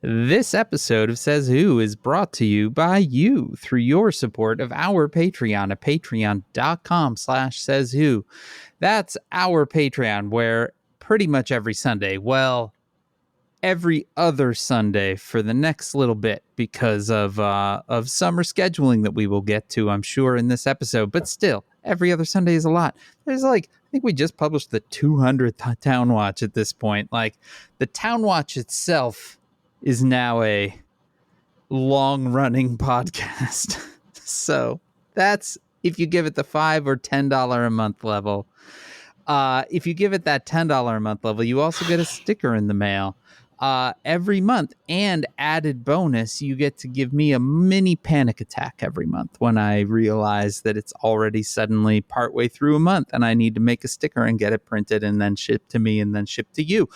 This episode of Says Who is brought to you by you through your support of our Patreon at patreon.com/sayswho. That's our Patreon, where pretty much every Sunday, well, every other Sunday for the next little bit because of summer scheduling that we will get to, I'm sure, in this episode. But still, every other Sunday is a lot. There's I think we just published the 200th Town Watch at this point. The Town Watch itself is now a long-running podcast. So that's if you give it the $5 or $10 a month level. If you give it that $10 a month level, you also get a sticker in the mail every month. And added bonus, you get to give me a mini panic attack every month when I realize that it's already suddenly partway through a month and I need to make a sticker and get it printed and then shipped to me and then shipped to you.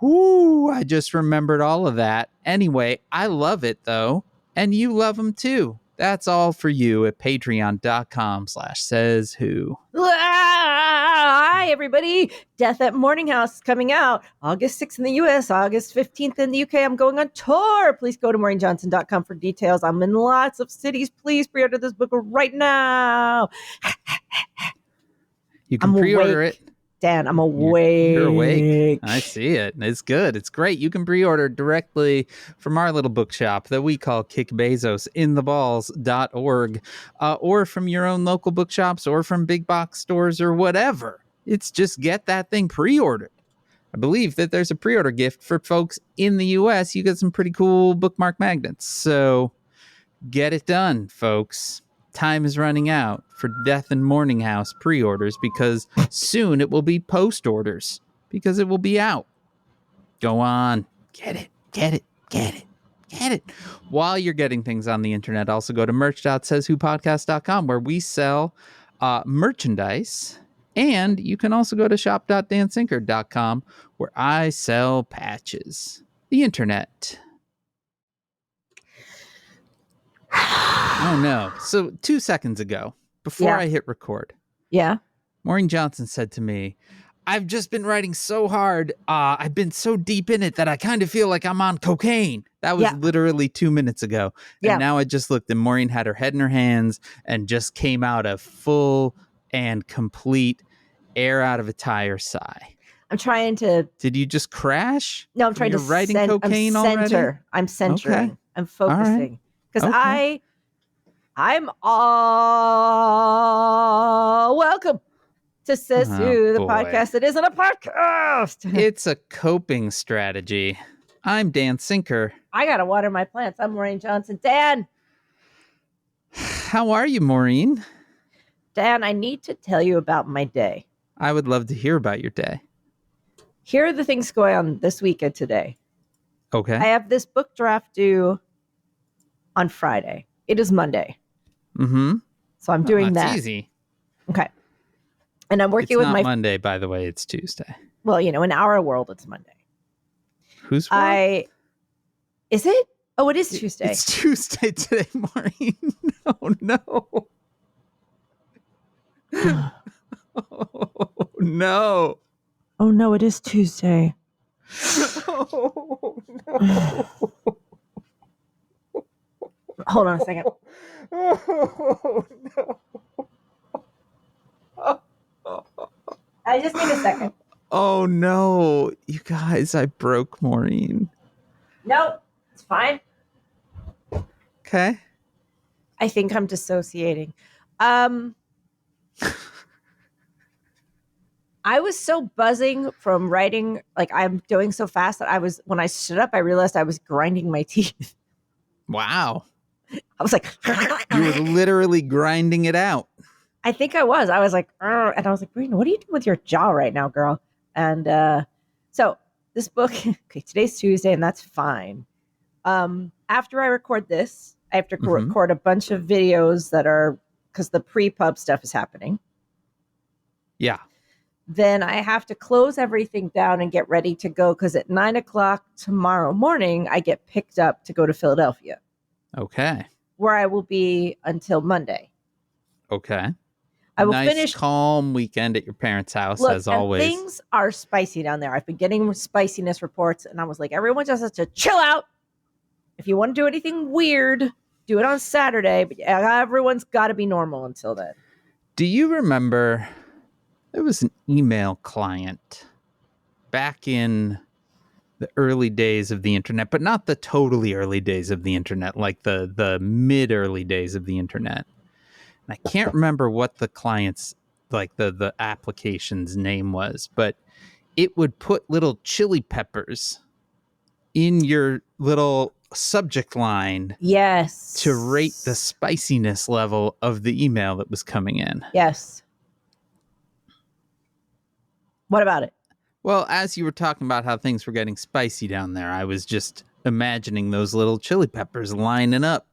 Ooh, I just remembered all of that. Anyway, I love it, though, and you love them, too. That's all for you at patreon.com/sayswho. Hi, everybody. Death at Morning House is coming out August 6th in the U.S., August 15th in the U.K. I'm going on tour. Please go to maureenjohnson.com for details. I'm in lots of cities. Please pre-order this book right now. You can pre-order awake. it. Dan, I'm awake. You're awake. I see it. It's good. It's great. You can pre-order directly from our little bookshop that we call kickbezosintheballs.org, or from your own local bookshops or from big box stores or whatever. It's just get that thing pre-ordered. I believe that there's a pre-order gift for folks in the U.S. You get some pretty cool bookmark magnets. So get it done, folks. Time is running out for Death and Morning House pre-orders because soon it will be post-orders because it will be out. Go on. Get it. Get it. Get it. Get it. While you're getting things on the internet, also go to merch.sayswhopodcast.com where we sell merchandise. And you can also go to shop.dansinker.com where I sell patches. The internet. Oh, no. So 2 seconds ago, before I hit record, Maureen Johnson said to me, I've just been writing so hard. I've been so deep in it that I kind of feel like I'm on cocaine. That was literally 2 minutes ago. And now I just looked and Maureen had her head in her hands and just came out a full and complete air out of a tire sigh. I'm trying to... Did you just crash? No, I'm trying to writing cocaine already? I'm centering. Okay. I'm focusing. Because I'm all welcome to Says Who, the podcast that isn't a podcast. It's a coping strategy. I'm Dan Sinker. I gotta water my plants. I'm Maureen Johnson. Dan! How are you, Maureen? Dan, I need to tell you about my day. I would love to hear about your day. Here are the things going on this week and today. Okay. I have this book draft due on Friday. It is Monday. Mm-hmm. So I'm doing that. It's easy. Okay. And I'm working with my... It's not Monday, by the way. It's Tuesday. Well, in our world, it's Monday. Whose world? Is it? Oh, it is Tuesday. It's Tuesday today, Maureen. Oh, no. Oh, no. Oh, no, it is Tuesday. Oh, no. Hold on a second. Oh, no. I just need a second. Oh, no. You guys, I broke Maureen. No, it's fine. Okay. I think I'm dissociating. I was so buzzing from writing, I'm doing so fast that when I stood up, I realized I was grinding my teeth. Wow. I was like, you were literally grinding it out. I think I was. I was like, and I was like, Marina, what are you doing with your jaw right now, girl? And so this book, okay, today's Tuesday, and that's fine. After I record this, I have to record a bunch of videos that are, because the pre-pub stuff is happening. Yeah. Then I have to close everything down and get ready to go, because at 9:00 tomorrow morning, I get picked up to go to Philadelphia. Okay. Where I will be until Monday. Okay. I will nice, finish. Calm weekend at your parents' house, Look, as always. And things are spicy down there. I've been getting spiciness reports, and I was like, everyone just has to chill out. If you want to do anything weird, do it on Saturday, but everyone's got to be normal until then. Do you remember there was an email client back in the early days of the internet, but not the totally early days of the internet, like the mid early days of the internet. And I can't remember what the client's, like the application's name was, but it would put little chili peppers in your little subject line. Yes. To rate the spiciness level of the email that was coming in. Yes. What about it? Well, as you were talking about how things were getting spicy down there, I was just imagining those little chili peppers lining up.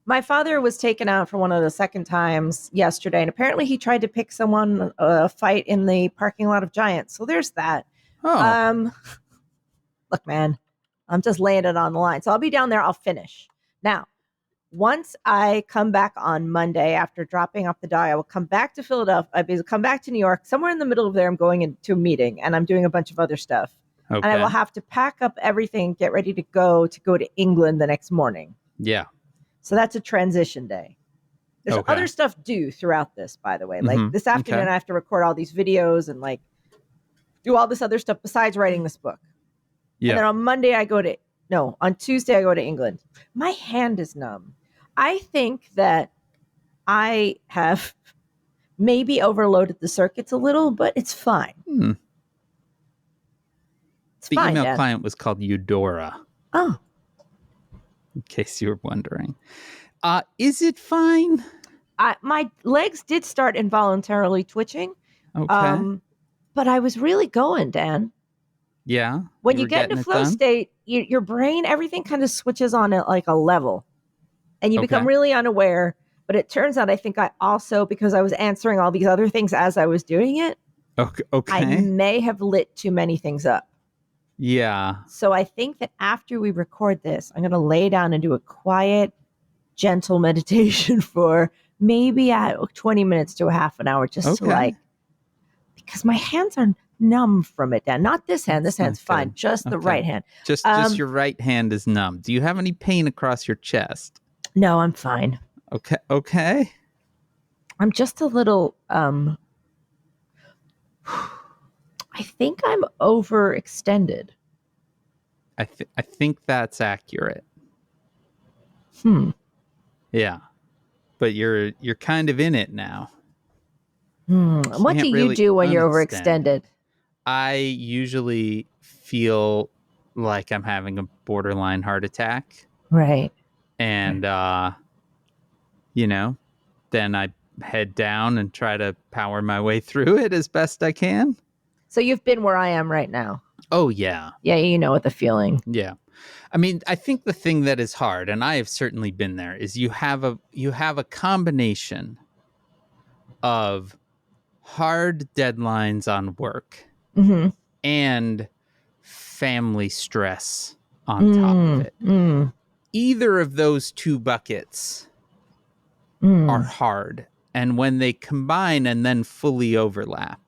My father was taken out for one of the second times yesterday, and apparently he tried to pick someone a fight in the parking lot of Giants. So there's that. Oh. Look, man, I'm just laying it on the line. So I'll be down there. I'll finish. Now, once I come back on Monday after dropping off the dog, I will come back to Philadelphia. I'll come back to New York. Somewhere in the middle of there, I'm going into a meeting, and I'm doing a bunch of other stuff. Okay. And I will have to pack up everything, get ready to go to England the next morning. Yeah. So that's a transition day. There's other stuff due throughout this, by the way. Like this afternoon, I have to record all these videos and like do all this other stuff besides writing this book. Yeah. And then on Monday, on Tuesday, I go to England. My hand is numb. I think that I have maybe overloaded the circuits a little, but it's fine. It's the fine, email Dad. client was called Eudora. Oh. In case you were wondering. Is it fine? My legs did start involuntarily twitching. Okay. But I was really going, Dan. Yeah. When you get into flow state, your brain, everything kind of switches on at like a level. And you become really unaware. But it turns out I think I also, because I was answering all these other things as I was doing it, I may have lit too many things up. Yeah. So I think that after we record this, I'm going to lay down and do a quiet, gentle meditation for maybe 20 minutes to a half an hour, just to because my hands are numb from it. Dan. Not this hand. This hand's fine. Just the right hand. Just your right hand is numb. Do you have any pain across your chest? No, I'm fine. Okay. I'm just a little, I think I'm overextended. I think that's accurate. Yeah. But you're kind of in it now. What do you do when you're overextended? I usually feel like I'm having a borderline heart attack. Right. And, then I head down and try to power my way through it as best I can. So you've been where I am right now. Oh, yeah. Yeah, you know what the feeling. Yeah. I mean, I think the thing that is hard, and I have certainly been there, is you have a combination of hard deadlines on work and family stress on top of it. Either of those two buckets are hard. And when they combine and then fully overlap,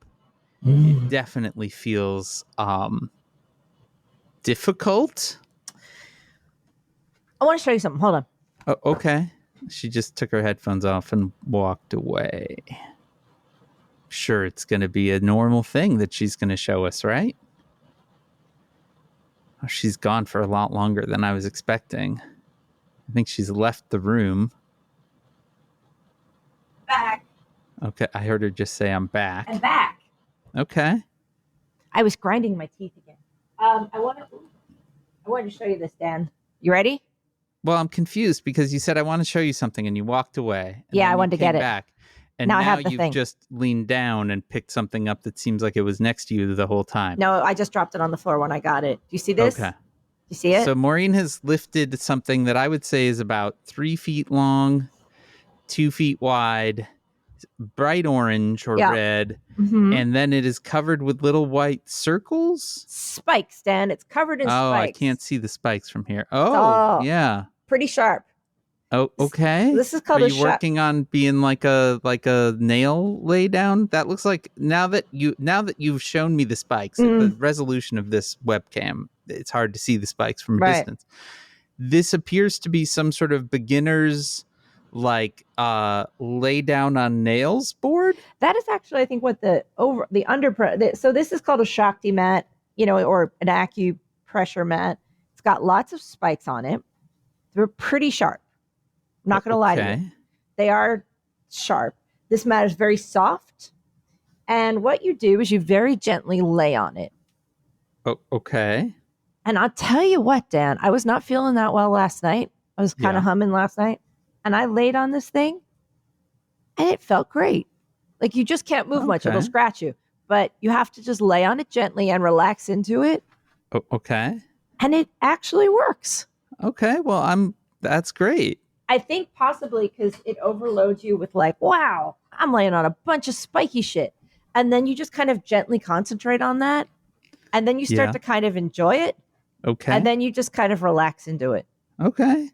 it definitely feels difficult. I want to show you something. Hold on. Oh, okay. She just took her headphones off and walked away. Sure, it's going to be a normal thing that she's going to show us, right? Oh, she's gone for a lot longer than I was expecting. I think she's left the room. Back. Okay, I heard her just say, I'm back. I'm back. Okay. I was grinding my teeth again. I wanted to show you this, Dan. You ready? Well, I'm confused because you said I want to show you something and you walked away. Yeah, I wanted to get it. Back, and now you've just leaned down and picked something up that seems like it was next to you the whole time. No, I just dropped it on the floor when I got it. Do you see this? Okay. You see it? So Maureen has lifted something that I would say is about 3 feet long, 2 feet wide, bright orange or red, and then it is covered with little white circles. Spikes, Dan. It's covered in spikes. Oh, I can't see the spikes from here. Oh, yeah. Pretty sharp. Oh, okay. This is called Are you working on being like a nail lay down? That looks like now that you've shown me the spikes, the resolution of this webcam, it's hard to see the spikes from a distance. this appears to be some sort of beginner's like lay down on nails board. That is actually, I think, what so this is called a Shakti mat, or an acupressure mat. It's got lots of spikes on it. They're pretty sharp. I'm not going to lie to you. They are sharp. This mat is very soft. And what you do is you very gently lay on it. Oh, okay. And I'll tell you what, Dan, I was not feeling that well last night. I was kind of humming last night. And I laid on this thing and it felt great. Like, you just can't move much. It'll scratch you. But you have to just lay on it gently and relax into it. Oh, okay. And it actually works. Okay. Well, that's great. I think possibly because it overloads you with like, wow, I'm laying on a bunch of spiky shit. And then you just kind of gently concentrate on that. And then you start to kind of enjoy it. Okay. And then you just kind of relax into it. Okay.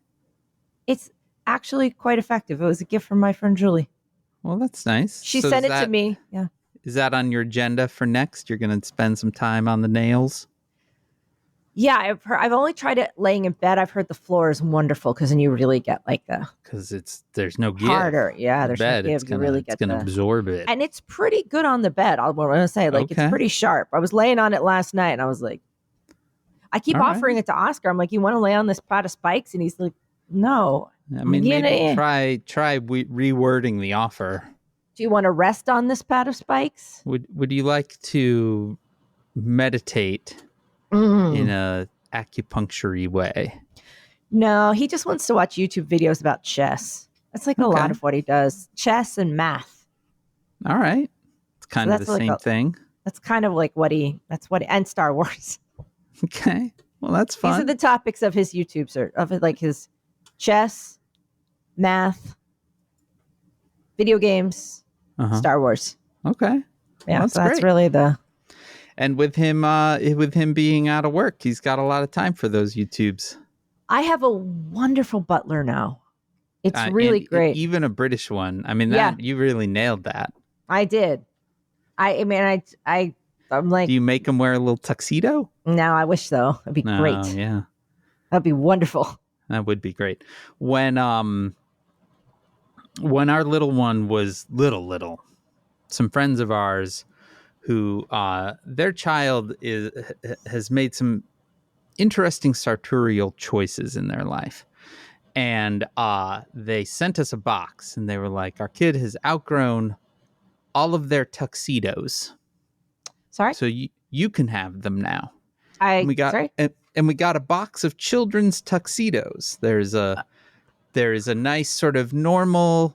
It's actually quite effective. It was a gift from my friend Julie. Well, that's nice. She sent it to me. Yeah. Is that on your agenda for next? You're going to spend some time on the nails? Yeah, I've only tried it laying in bed. I've heard the floor is wonderful because then you really get like because there's no give. Harder. Yeah, there's no give. You really get it's going to absorb it. And it's pretty good on the bed. I want to say, like, it's pretty sharp. I was laying on it last night and I was like, I keep offering it to Oscar. I'm like, you want to lay on this pot of spikes? And he's like, no. I mean, maybe try rewording the offer. Do you want to rest on this pat of spikes? Would you like to meditate in a acupuncture-y way? No, he just wants to watch YouTube videos about chess. That's like a lot of what he does. Chess and math. All right. It's kind of the same thing. That's kind of like and Star Wars. Okay. Well, that's fun. These are the topics of his YouTube search, of like his chess, math, video games, Star Wars. Okay. Yeah, well, that's really the. And with him being out of work, he's got a lot of time for those YouTubes. I have a wonderful butler now. It's really great. Even a British one. I mean, you really nailed that. I did. I'm like. Do you make him wear a little tuxedo? No, I wish so. It'd be great. Yeah. That'd be wonderful. That would be great. When our little one was little, some friends of ours who their child has made some interesting sartorial choices in their life. And they sent us a box and they were like, our kid has outgrown all of their tuxedos. Sorry? So you can have them now. And we got a box of children's tuxedos. There is a nice sort of normal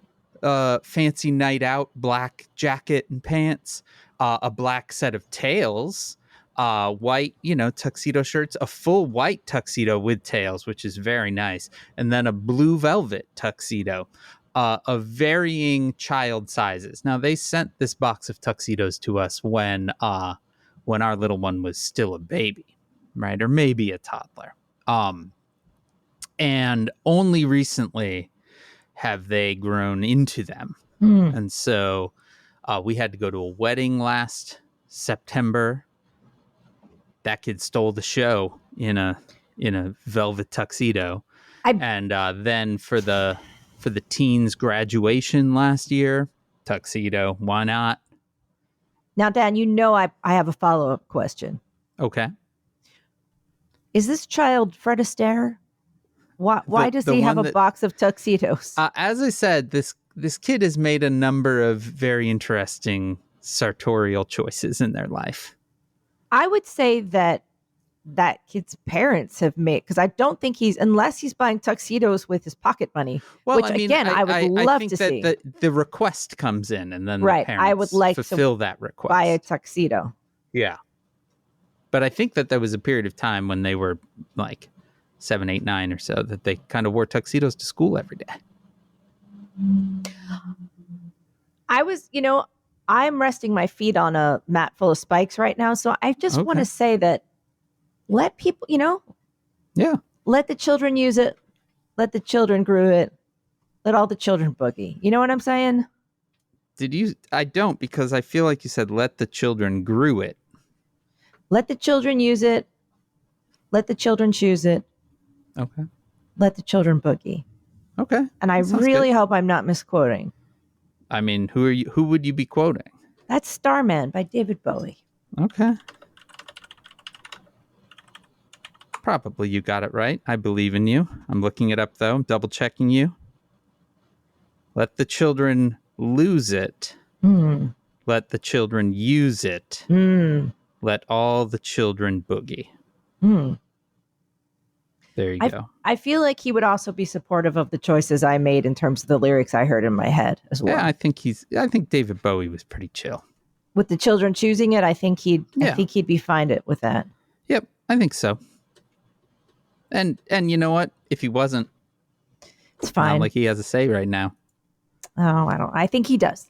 fancy night out black jacket and pants, a black set of tails, white, tuxedo shirts, a full white tuxedo with tails, which is very nice, and then a blue velvet tuxedo of varying child sizes. Now, they sent this box of tuxedos to us when our little one was still a baby, right? Or maybe a toddler. And only recently have they grown into them. And so we had to go to a wedding last September. That kid stole the show in a velvet tuxedo. And then for the teens' graduation last year, tuxedo. Why not? Now, Dan, I have a follow-up question. Okay. Is this child Fred Astaire? Why does he have a box of tuxedos? As I said, this kid has made a number of very interesting sartorial choices in their life. I would say that kid's parents have made, because I don't think unless he's buying tuxedos with his pocket money, which again, I would love to see. The request comes in and then right. The parents I would like fulfill to that request. Buy a tuxedo. Yeah. But I think that there was a period of time when they were like 7, 8, 9 or so that they kind of wore tuxedos to school every day. I'm resting my feet on a mat full of spikes right now. So I just want to say that let people, let the children use it. Let the children grow it. Let all the children boogie. You know what I'm saying? I don't, because I feel like you said, let the children grew it. Let the children use it. Let the children choose it. Okay. Let the Children Boogie. Okay. And I really hope I'm not misquoting. I mean, who would you be quoting? That's Starman by David Bowie. Okay. Probably you got it right. I believe in you. I'm looking it up, though. I'm double checking you. Let the children lose it. Let the children use it. Let all the children boogie. There you go. I feel like he would also be supportive of the choices I made in terms of the lyrics I heard in my head as well. Yeah, I think David Bowie was pretty chill. With the children choosing it, I think he'd be fine with that. Yep, I think so. And you know what? If he wasn't, it's fine. Not like he has a say right now. Oh, I think he does.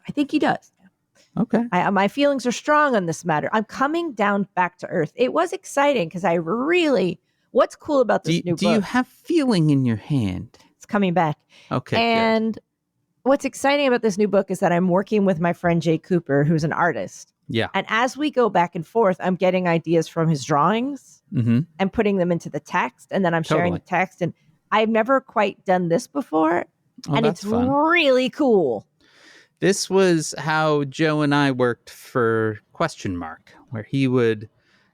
Okay. My feelings are strong on this matter. I'm coming down back to earth. It was exciting because I really. What's cool about this new book? Do you have feeling in your hand? It's coming back. Okay. And what's exciting about this new book is that I'm working with my friend Jay Cooper, who's an artist. Yeah. And as we go back and forth, I'm getting ideas from his drawings and putting them into the text. And then I'm sharing the text. And I've never quite done this before. And it's fun. Really cool. This was how Joe and I worked for Question Mark, where he would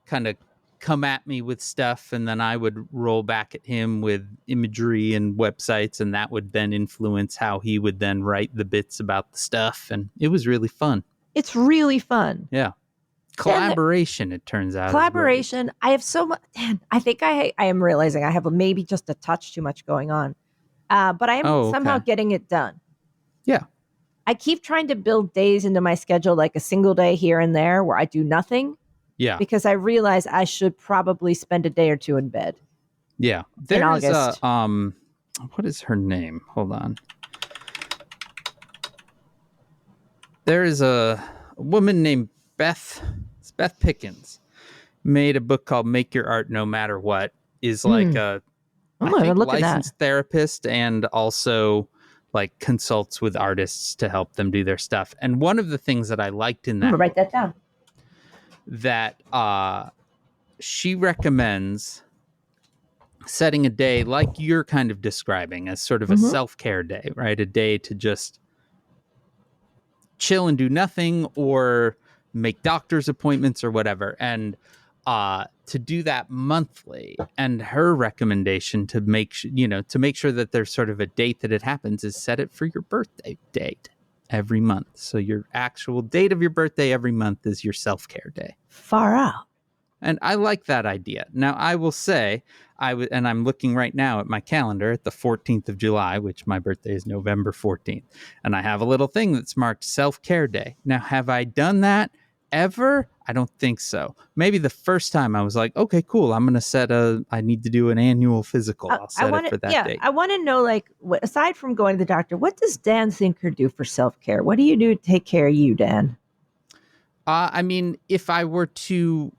kind of come at me with stuff and then I would roll back at him with imagery and websites, and that would then influence how he would then write the bits about the stuff. And it was really fun. It's really fun. Yeah. Collaboration, it turns out. Collaboration. I have so much. I think I am realizing I have maybe just a touch too much going on. But I am somehow getting it done. Yeah. I keep trying to build days into my schedule, like a single day here and there where I do nothing. Yeah. Because I realize I should probably spend a day or two in bed. Yeah. In August. What is her name? Hold on. There is a woman named Beth Pickens, made a book called Make Your Art No Matter What, is like a licensed therapist and also like consults with artists to help them do their stuff. And one of the things that I liked in that, write that down, that she recommends setting a day like you're kind of describing as sort of a self-care day, right? A day to just chill and do nothing or make doctor's appointments or whatever. And to do that monthly. And her recommendation to make sure that there's sort of a date that it happens is set it for your birthday date every month. So your actual date of your birthday every month is your self-care day. Far out. And I like that idea. Now, I will say, and I'm looking right now at my calendar at the 14th of July, which my birthday is November 14th. And I have a little thing that's marked self-care day. Now, have I done that ever? I don't think so. Maybe the first time I was like, okay, cool. I'm going to I need to do an annual physical. I'll set it for that date. I want to know, like, aside from going to the doctor, what does Dan Thinker do for self-care? What do you do to take care of you, Dan? I mean, if I were to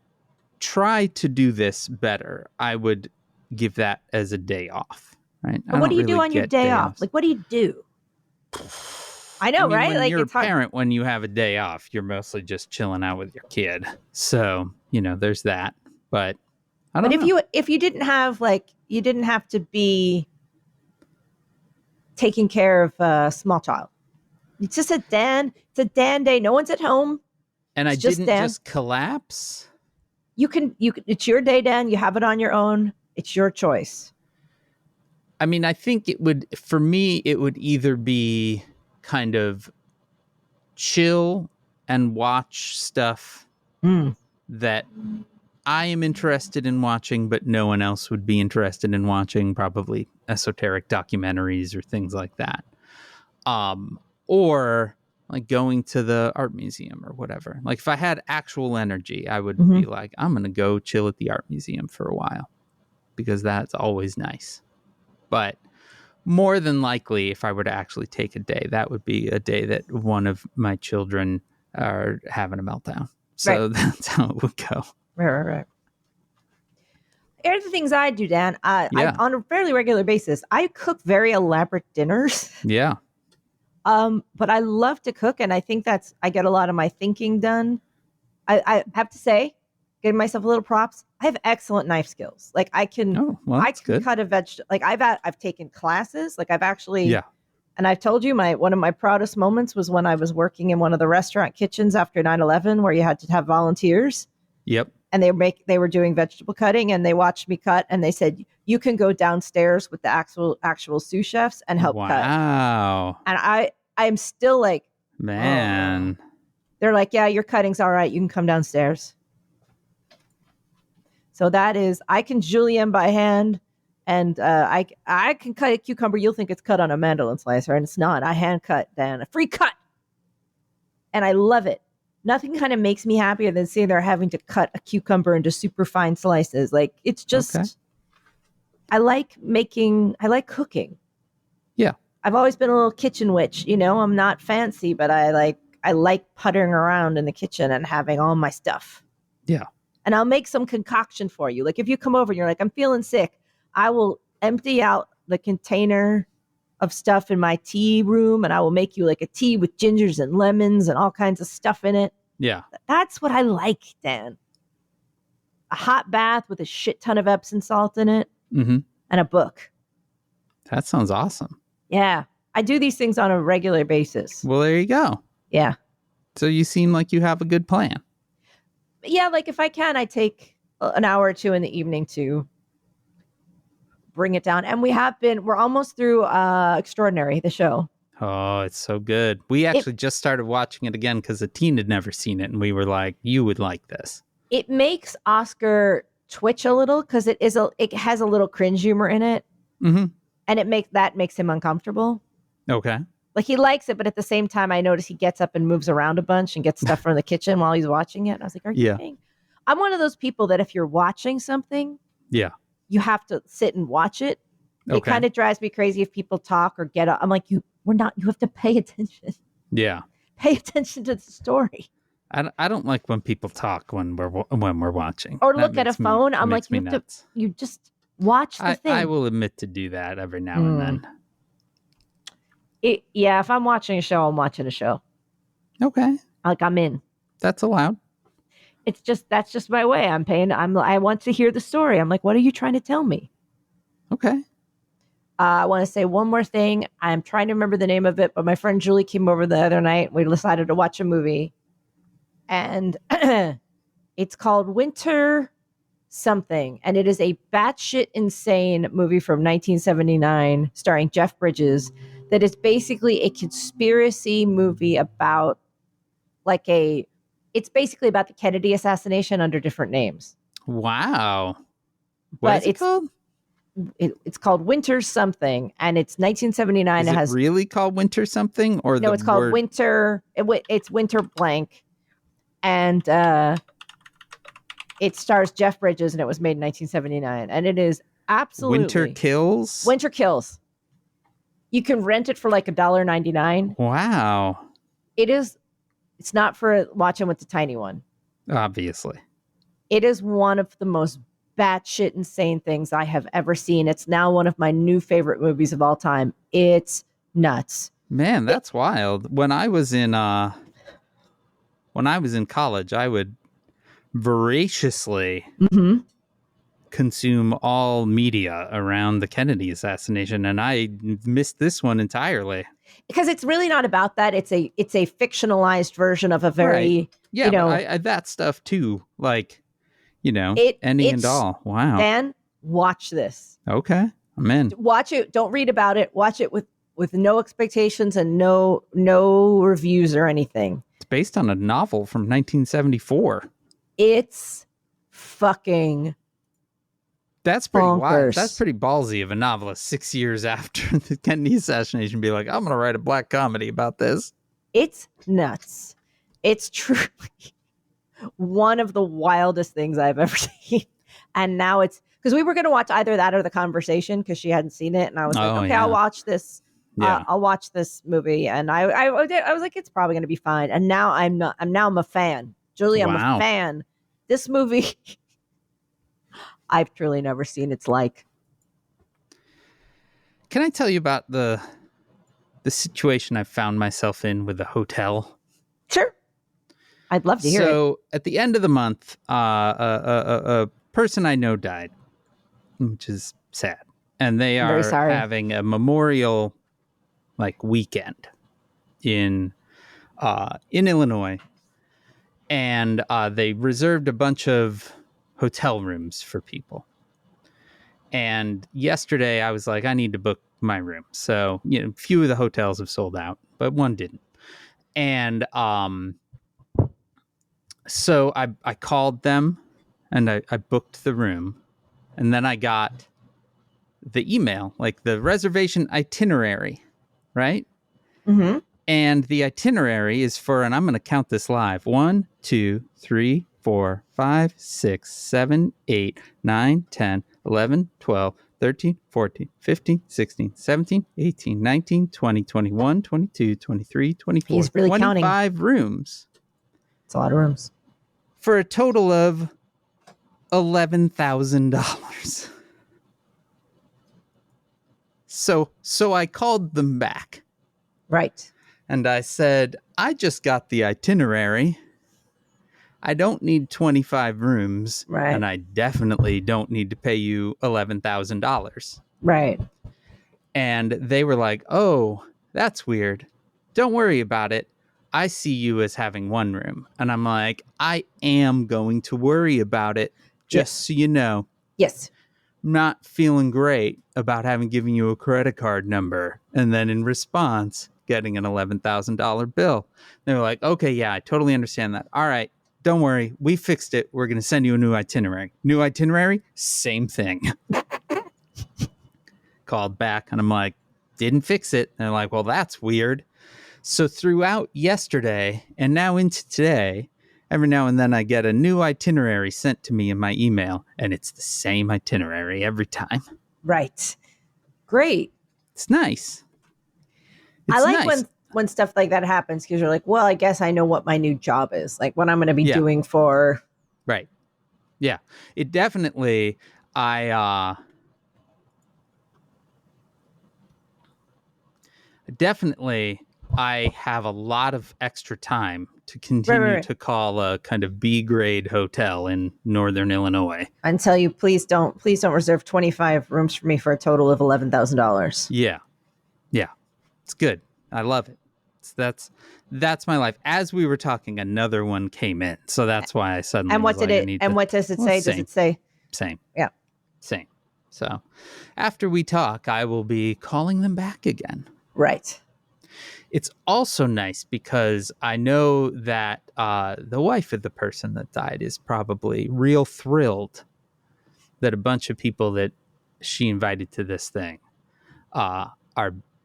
try to do this better, I would give that as a day off, right? But what do you do on your day off? Like, what do you do? I know, right? When like, you're a parent, when you have a day off, you're mostly just chilling out with your kid. So, there's that. But I don't know. If you didn't have, like, you didn't have to be taking care of a small child. It's just it's a Dan day. No one's at home. And I didn't just collapse. You can, it's your day, Dan. You have it on your own. It's your choice. I mean, I think for me, it would either be kind of chill and watch stuff that I am interested in watching, but no one else would be interested in watching, probably esoteric documentaries or things like that. Or like going to the art museum or whatever. Like if I had actual energy, I would be like, I'm going to go chill at the art museum for a while because that's always nice. But more than likely, if I were to actually take a day, that would be a day that one of my children are having a meltdown. So that's how it would go. Right. Here are the things I do, Dan. I, on a fairly regular basis, I cook very elaborate dinners. Yeah. But I love to cook, and I think I get a lot of my thinking done. I have to say, giving myself a little props. I have excellent knife skills. Like I can that's good. cut a vegetable. Like I've taken classes. Like I've actually and I've told you one of my proudest moments was when I was working in one of the restaurant kitchens after 9/11 where you had to have volunteers. Yep. And they were doing vegetable cutting and they watched me cut and they said, you can go downstairs with the actual sous chefs and help cut. Wow. And I'm still like, man. Oh. They're like, yeah, your cutting's all right. You can come downstairs. So that is, I can julienne by hand and I can cut a cucumber. You'll think it's cut on a mandolin slicer and it's not. I hand cut, Dan, a free cut. And I love it. Nothing kind of makes me happier than seeing they're having to cut a cucumber into super fine slices. Like it's just, I like cooking. Yeah. I've always been a little kitchen witch. You know, I'm not fancy, but I like puttering around in the kitchen and having all my stuff. Yeah. And I'll make some concoction for you. Like if you come over and you're like, I'm feeling sick, I will empty out the container of stuff in my tea room and I will make you like a tea with gingers and lemons and all kinds of stuff in it. Yeah. That's what I like, Dan. A hot bath with a shit ton of Epsom salt in it and a book. That sounds awesome. Yeah. I do these things on a regular basis. Well, there you go. Yeah. So you seem like you have a good plan. Yeah, like if I can, I take an hour or two in the evening to bring it down. And we're almost through Extraordinary, the show. Oh, it's so good. We actually just started watching it again because the teen had never seen it. And we were like, you would like this. It makes Oscar twitch a little because it has a little cringe humor in it. Mm-hmm. And makes him uncomfortable. Okay. Like he likes it, but at the same time, I notice he gets up and moves around a bunch and gets stuff from the kitchen while he's watching it. And I was like, are you kidding? I'm one of those people that if you're watching something, you have to sit and watch it. It kind of drives me crazy if people talk or get up. I'm like, you have to pay attention. Yeah. Pay attention to the story. I don't like when people talk when we're watching. Or look at a phone. I'm like, you just watch the thing. I will admit to do that every now and then. If I'm watching a show, I'm watching a show. Okay. Like I'm in. That's allowed. That's just my way. I want to hear the story. I'm like, what are you trying to tell me? Okay. I want to say one more thing. I'm trying to remember the name of it, but my friend Julie came over the other night. We decided to watch a movie. And it's called Winter Something. And it is a batshit insane movie from 1979 starring Jeff Bridges. That is basically a conspiracy movie about it's basically about the Kennedy assassination under different names. Wow. What is it called? It's called Winter Something, and it's 1979. Is it really called Winter Something? Or no, it's called Winter. It's Winter Blank, and it stars Jeff Bridges, and it was made in 1979, and it is absolutely Winter Kills. Winter Kills. You can rent it for like $1.99. Wow. It's not for watching with the tiny one. Obviously. It is one of the most batshit insane things I have ever seen. It's now one of my new favorite movies of all time. It's nuts. Man, that's wild. When I was in college, I would voraciously consume all media around the Kennedy assassination, and I missed this one entirely. Because it's really not about that. It's a fictionalized version of a very that stuff too. Like, any and all. Wow. Dan, watch this. Okay, I'm in. Watch it. Don't read about it. Watch it with no expectations and no reviews or anything. It's based on a novel from 1974. It's fucking. That's pretty bonkers. wild. That's pretty ballsy of a novelist 6 years after the Kennedy assassination be like, I'm going to write a black comedy about this. It's nuts. It's truly one of the wildest things I've ever seen. And now it's because we were going to watch either that or The Conversation because she hadn't seen it. And I was like, okay, I'll watch this. I'll watch this movie. And I was like, it's probably going to be fine. And now I'm a fan. Julie, I'm a fan. This movie, I've truly never seen its like. Can I tell you about the situation I found myself in with the hotel? Sure. I'd love to hear it. So at the end of the month, a person I know died, which is sad. And they I'm very are sorry. having a memorial weekend in Illinois. And they reserved a bunch of hotel rooms for people. And yesterday I was like, I need to book my room. So, a few of the hotels have sold out, but one didn't. And so I called them and I booked the room. And then I got the email, like the reservation itinerary, right? Mm-hmm. And the itinerary is for, and I'm going to count this live 1, 2, 3, 4, 5, 6, 7, 8, 9, 10, 11, 12, 13, 14, 15, 16, 17, 18, 19, 20, 21, 22, 23, 24, He's really 25 counting. rooms. It's a lot of rooms. For a total of $11,000. So I called them back. Right. And I said, I just got the itinerary. I don't need 25 rooms. Right. And I definitely don't need to pay you $11,000. Right. And they were like, oh, that's weird. Don't worry about it. I see you as having one room. And I'm like, I am going to worry about it, just so you know. Yes. I'm not feeling great about having given you a credit card number. And then in response, getting an $11,000 bill. They were like, okay, yeah, I totally understand that. All right, don't worry. We fixed it. We're going to send you a new itinerary. New itinerary? Same thing. Called back and I'm like, didn't fix it. And they're like, well, that's weird. So throughout yesterday and now into today, every now and then I get a new itinerary sent to me in my email, and it's the same itinerary every time. Right. Great. It's nice. I like when stuff like that happens, because you're like, well, I guess I know what my new job is, like what I'm going to be doing for. Right. Yeah. It definitely, I have a lot of extra time to continue to call a kind of B grade hotel in Northern Illinois. And tell you, please don't reserve 25 rooms for me for a total of $11,000. Yeah. Yeah. It's good. I love it. That's my life. As we were talking, another one came in. So that's why I suddenly And what does it say? Does it say? Same. Yeah. Same. So after we talk, I will be calling them back again. Right. It's also nice because I know that the wife of the person that died is probably real thrilled that a bunch of people that she invited to this thing are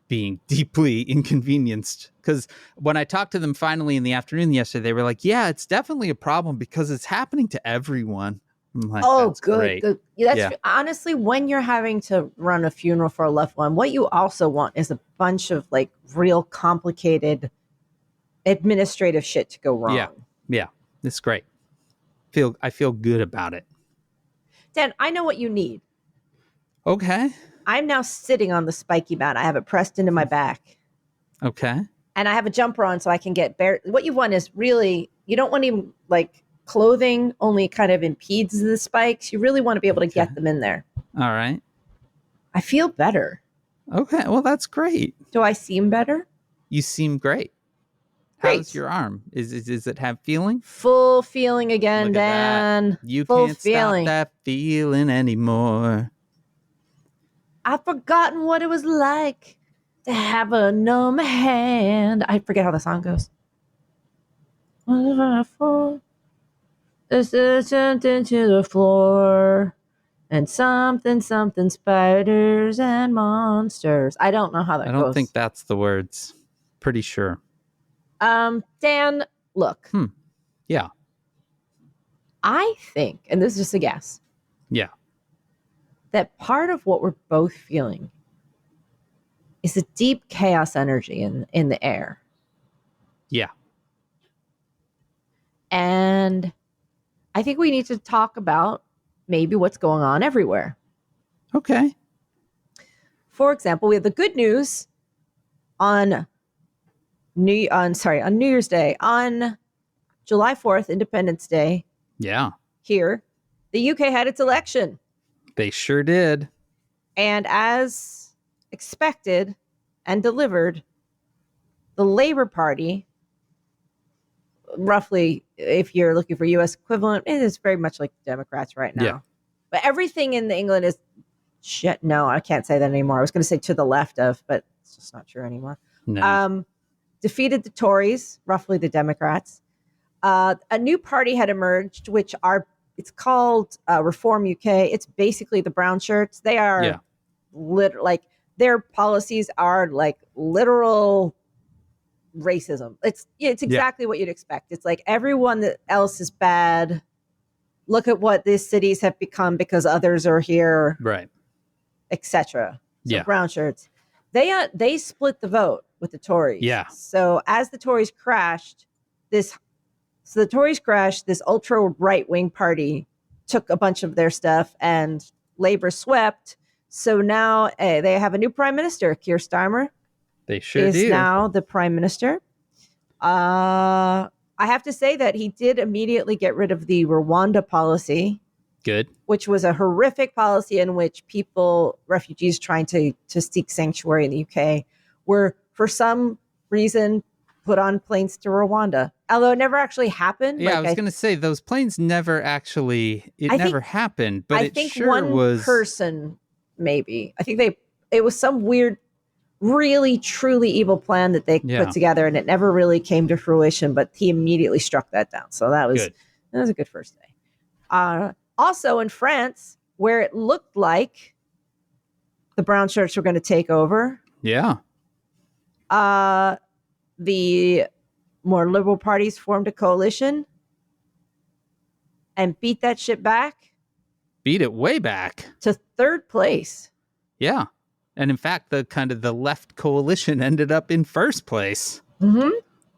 being deeply inconvenienced. Because when I talked to them finally in the afternoon yesterday, they were like, yeah, it's definitely a problem because it's happening to everyone. I'm like, oh, that's good. Great. Good. That's honestly, when you're having to run a funeral for a loved one, what you also want is a bunch of like real complicated administrative shit to go wrong. Yeah. It's great. I feel good about it. Dan, I know what you need. Okay. I'm now sitting on the spiky mat. I have it pressed into my back. Okay. And I have a jumper on so I can get bare. What you want is really, you don't want to like clothing only kind of impedes the spikes. You really want to be able to get them in there. All right. I feel better. Okay. Well, that's great. Do I seem better? You seem great. How's your arm? Is it have feeling? Full feeling again, Dan. That. You Full can't feeling. stop that feeling anymore. I've forgotten what it was like to have a numb hand. I forget how the song goes. Whatever I fall, it's turned into the floor, and something spiders and monsters. I don't know how that goes. I don't think that's the words. Pretty sure. Dan, look. Yeah. I think, and this is just a guess. Yeah. That part of what we're both feeling is a deep chaos energy in the air. Yeah. And I think we need to talk about maybe what's going on everywhere. Okay. For example, we have the good news on New Year's Day. On July 4th, Independence Day, Yeah, here, the UK had its election. they sure did. And as expected and delivered, the Labour Party, roughly, if you're looking for US equivalent, it is very much like the Democrats right now. Yeah. But everything in England is shit. No, I can't say that anymore. I was going to say to the left of, but it's just not true anymore. No. Defeated the Tories, roughly the Democrats. A new party had emerged, it's called Reform UK. It's basically the brown shirts. They are like their policies are like literal racism. It's exactly what you'd expect. It's like everyone else is bad. Look at what these cities have become because others are here, right, etc. So brown shirts. They split the vote with the Tories. Yeah. So as the Tories crashed, this ultra right wing party took a bunch of their stuff, and Labour swept. So now they have a new prime minister. Keir Starmer they sure is do. now the prime minister. I have to say that he did immediately get rid of the Rwanda policy. Good. Which was a horrific policy in which refugees trying to seek sanctuary in the UK, were for some reason put on planes to Rwanda. Although it never actually happened. Yeah, I was going to say those planes never actually. Never happened, but it sure one was. Person, maybe. I think it was some weird, really truly evil plan that they put together, and it never really came to fruition. But he immediately struck that down. So that was a good first day. Also in France, where it looked like the brown shirts were going to take over. Yeah. The more liberal parties formed a coalition and beat that shit back. Beat it way back. To third place. Yeah. And in fact, the left coalition ended up in first place. Mm-hmm.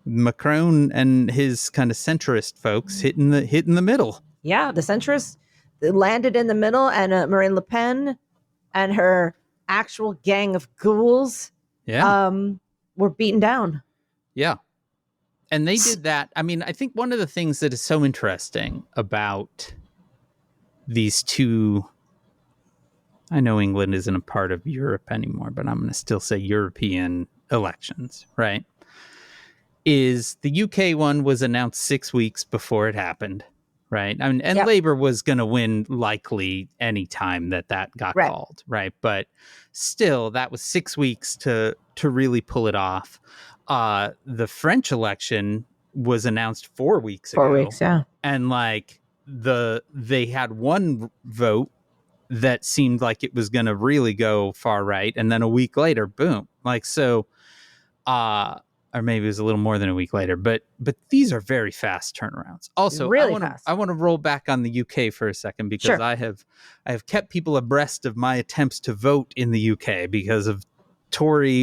Macron and his kind of centrist folks hit in the middle. Yeah, the centrists landed in the middle, and Marine Le Pen and her actual gang of ghouls were beaten down. Yeah. And they did that. I mean, I think one of the things that is so interesting about these two, I know England isn't a part of Europe anymore, but I'm going to still say European elections, right? Is the UK one was announced 6 weeks before it happened, right? I mean, and Labour was going to win likely any time that got called, right? But still, that was 6 weeks to really pull it off. The French election was announced 4 weeks ago. 4 weeks, yeah. And like they had one vote that seemed like it was going to really go far right, and then a week later, boom. Like so, or maybe it was a little more than a week later. But these are very fast turnarounds. Also, really I want to roll back on the UK for a second because I have kept people abreast of my attempts to vote in the UK because of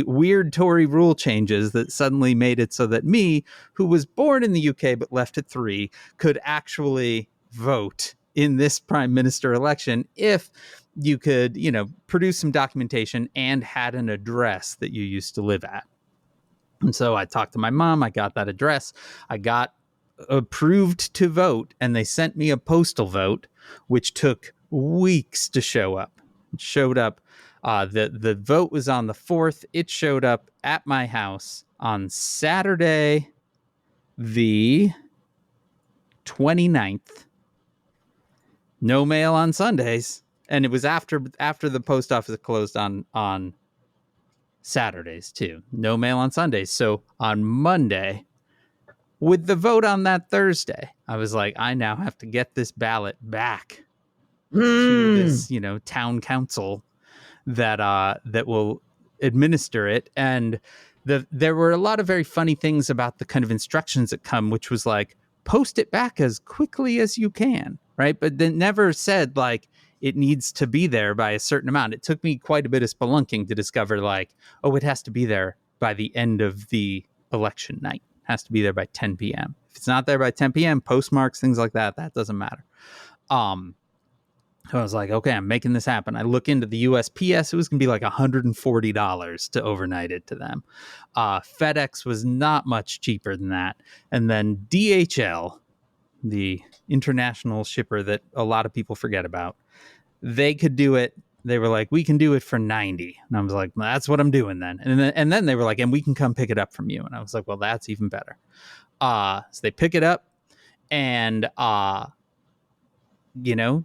weird Tory rule changes that suddenly made it so that me, who was born in the UK but left at 3, could actually vote in this prime minister election if you could, produce some documentation and had an address that you used to live at. And so I talked to my mom. I got that address. I got approved to vote, and they sent me a postal vote, which took weeks to show up. It showed up. The vote was on the 4th. It showed up at my house on Saturday, the 29th. No mail on Sundays. And it was after the post office closed on Saturdays too. No mail on Sundays. So on Monday, with the vote on that Thursday, I was like, I now have to get this ballot back to this, town council that will administer it. And there were a lot of very funny things about the kind of instructions that come, which was like, post it back as quickly as you can, right? But they never said like it needs to be there by a certain amount. It took me quite a bit of spelunking to discover like, oh, it has to be there by the end of the election night. It has to be there by 10 p.m. If it's not there by 10 p.m., postmarks, things like that doesn't matter. So I was like, okay, I'm making this happen. I look into the USPS. It was going to be like $140 to overnight it to them. FedEx was not much cheaper than that. And then DHL the international shipper that a lot of people forget about, they could do it. They were like, we can do it for 90. And I was like, well, that's what I'm doing then. And then they were like, and we can come pick it up from you. And I was like, well, that's even better. So they pick it up and,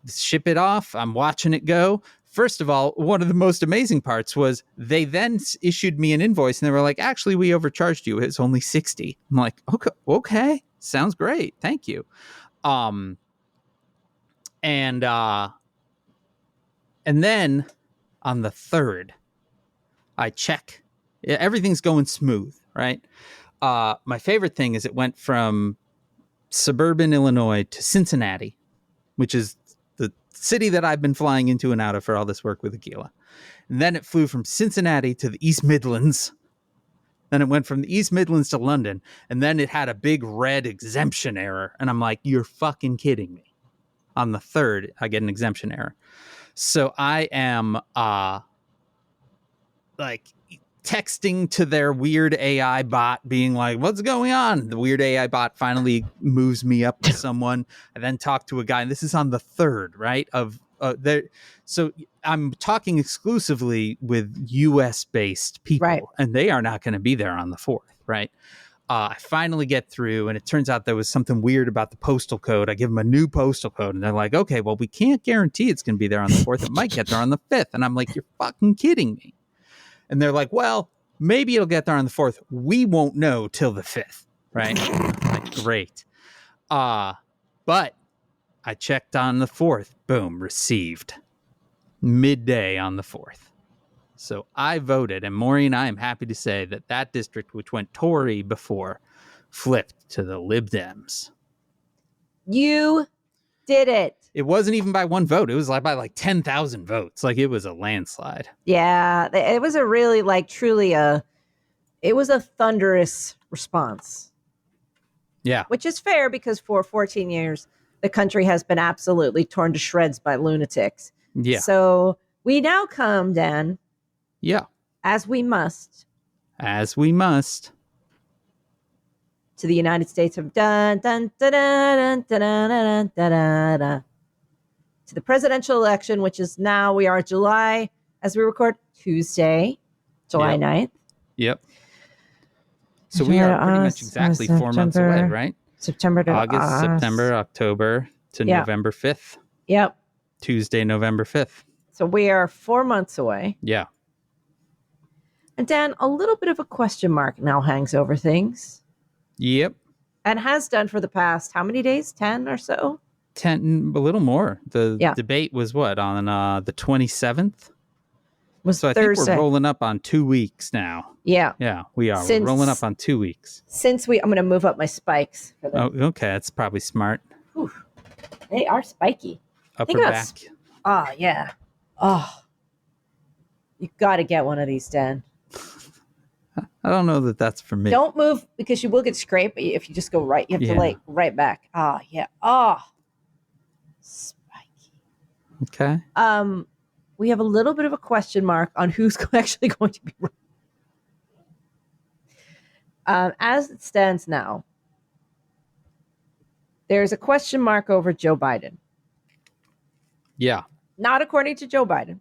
ship it off. I'm watching it go. First of all, one of the most amazing parts was they then issued me an invoice and they were like, actually, we overcharged you. It's only 60. I'm like, okay. Sounds great. Thank you. And then on the 3rd, I check. Everything's going smooth, right? My favorite thing is it went from suburban Illinois to Cincinnati, which is the city that I've been flying into and out of for all this work with Aquila. And then it flew from Cincinnati to the East Midlands. Then it went from the East Midlands to London. And then it had a big red exemption error. And I'm like, you're fucking kidding me. On the 3rd, I get an exemption error. So I am texting to their weird AI bot being like, what's going on? The weird AI bot finally moves me up to someone. I then talk to a guy, and this is on the 3rd, right? So I'm talking exclusively with US based people, right, and they are not going to be there on the 4th, right? I finally get through, and it turns out there was something weird about the postal code. I give them a new postal code, and they're like, okay, well, we can't guarantee it's going to be there on the 4th. It might get there on the 5th. And I'm like, you're fucking kidding me. And they're like, well, maybe it'll get there on the 4th. We won't know till the 5th, right? Like, great. But I checked on the 4th. Boom, received. Midday on the 4th. So I voted, and Maureen, I am happy to say that district, which went Tory before, flipped to the Lib Dems. You did it. It wasn't even by one vote. It was by 10,000 votes. Like, it was a landslide. Yeah, it was a really, truly it was a thunderous response. Yeah. Which is fair because for 14 years, the country has been absolutely torn to shreds by lunatics. Yeah. So we now come, Dan. Yeah. As we must. To the United States of to the presidential election, which is now, we are July, as we record, Tuesday, July 9th. Yep. So we are pretty much exactly 4 months away, right? September to August, September, October to November 5th. Yep. Tuesday, November 5th. So we are 4 months away. Yeah. And Dan, a little bit of a question mark now hangs over things. Yep. And has done for the past, how many days? 10 or so? 10, a little more. The debate was what, on the 27th? So I Thursday. think we're rolling up on 2 weeks now. Yeah. Yeah, we are. We're rolling up on 2 weeks. I'm going to move up my spikes. For oh, okay. That's probably smart. Whew. They are spiky. Upper back. Oh, yeah. Oh. You got to get one of these, Dan. I don't know that that's for me. Don't move because you will get scraped if you just go right. You have to right back. Oh, yeah. Oh. Spiky. Okay. We have a little bit of a question mark on who's actually going to be as it stands now, there's a question mark over Joe Biden. Yeah. Not according to Joe Biden.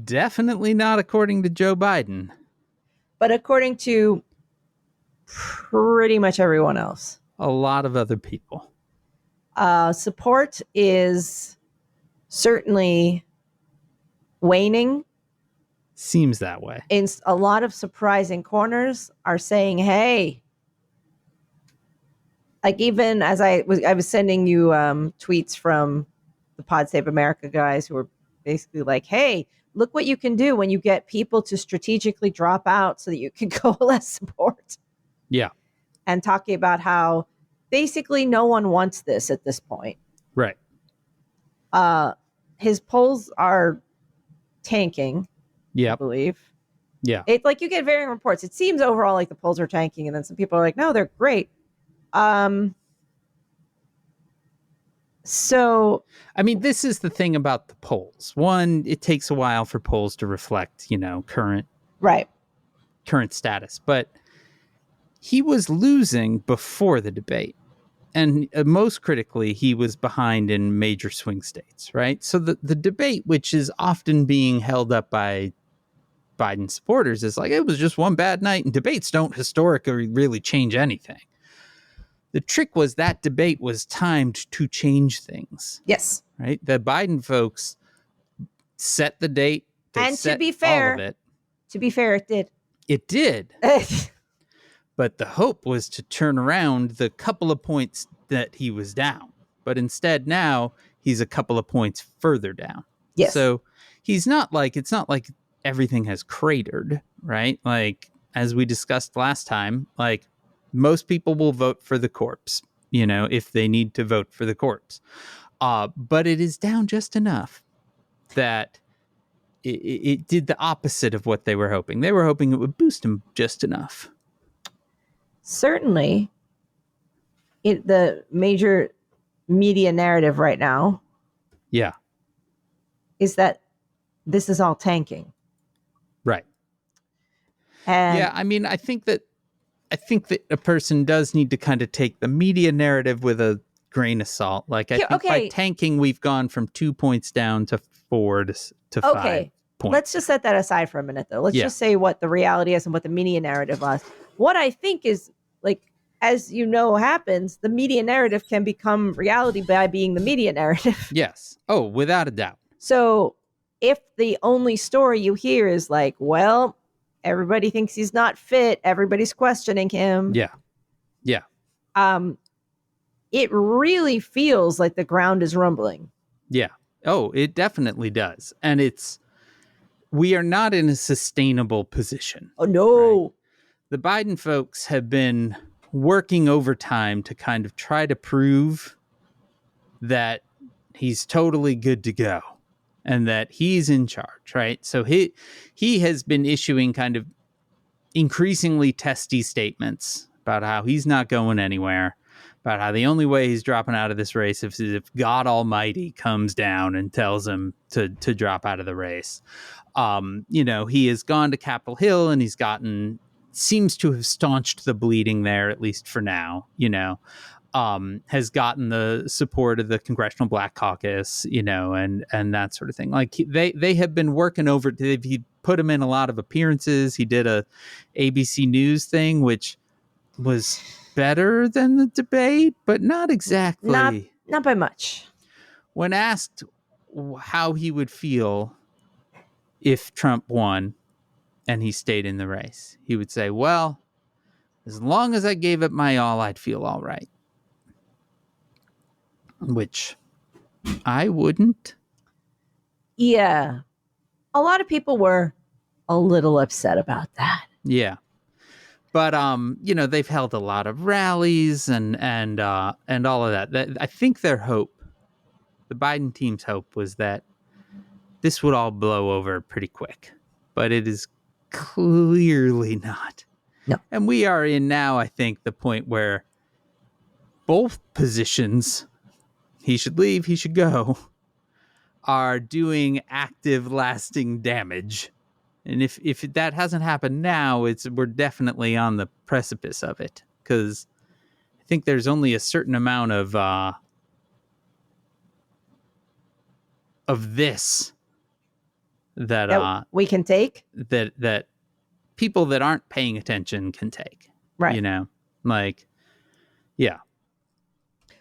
Definitely not according to Joe Biden. But according to pretty much everyone else. A lot of other people. Support is certainly waning. Seems that way. In a lot of surprising corners are saying, hey, even as I was sending you tweets from the Pod Save America guys who were basically like, hey, look what you can do when you get people to strategically drop out so that you can coalesce support. Yeah. And talking about how basically no one wants this at this point. Right. His polls are tanking. Yeah. I believe. Yeah. It's you get varying reports. It seems overall like the polls are tanking, and then some people are like, no, they're great. So, I mean, this is the thing about the polls. One, it takes a while for polls to reflect, current status. But he was losing before the debate. And most critically, he was behind in major swing states, right? So the debate, which is often being held up by Biden supporters, is like, it was just one bad night, and debates don't historically really change anything. The trick was that debate was timed to change things. Yes. Right? The Biden folks set the date. And to be fair, all of it. To be fair, it did. It did. But the hope was to turn around the couple of points that he was down. But instead now he's a couple of points further down. Yes. So it's not like everything has cratered, right? Like, as we discussed last time, like, most people will vote for the corpse, if they need to vote for the corpse. But it is down just enough that it did the opposite of what they were hoping. They were hoping it would boost him just enough. Certainly, the major media narrative right now, is that this is all tanking. Right. And I mean, I think that a person does need to kind of take the media narrative with a grain of salt. Like, I think by tanking, we've gone from 2 points down to 4 to 5 points. Let's just set that aside for a minute, though. Let's just say what the reality is and what the media narrative was. What I think is, like, as happens, the media narrative can become reality by being the media narrative. Yes. Oh, without a doubt. So if the only story you hear is like, well, everybody thinks he's not fit, everybody's questioning him. Yeah. It really feels like the ground is rumbling. Yeah. Oh, it definitely does. And we are not in a sustainable position. Oh, no. Right? The Biden folks have been working overtime to kind of try to prove that he's totally good to go and that he's in charge, right? So he has been issuing kind of increasingly testy statements about how he's not going anywhere, about how the only way he's dropping out of this race is if God Almighty comes down and tells him to drop out of the race. He has gone to Capitol Hill and seems to have staunched the bleeding there, at least for now, has gotten the support of the Congressional Black Caucus, and that sort of thing. Like, they have been working he put him in a lot of appearances. He did a ABC News thing, which was better than the debate, but not exactly. Not by much. When asked how he would feel if Trump won and he stayed in the race, he would say, well, as long as I gave it my all, I'd feel all right. Which I wouldn't. Yeah. A lot of people were a little upset about that. Yeah. But, they've held a lot of rallies and all of that. I think their hope, the Biden team's hope, was that this would all blow over pretty quick. But it is clearly not. No. And we are in now, I think, the point where both positions, he should leave, he should go, are doing active, lasting damage. And if that hasn't happened now, we're definitely on the precipice of it, because I think there's only a certain amount of this that we can take, that people that aren't paying attention can take. Right. Yeah.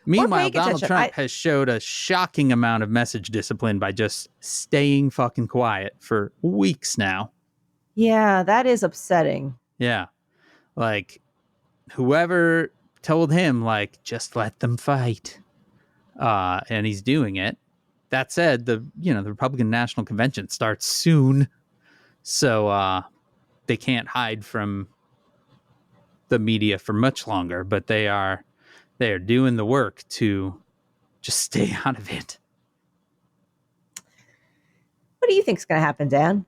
Meanwhile, Donald Trump has showed a shocking amount of message discipline by just staying fucking quiet for weeks now. Yeah, that is upsetting. Yeah. Like, whoever told him, like, just let them fight. And he's doing it. That said, the Republican National Convention starts soon. So they can't hide from the media for much longer, but they are doing the work to just stay out of it. What do you think is going to happen, Dan?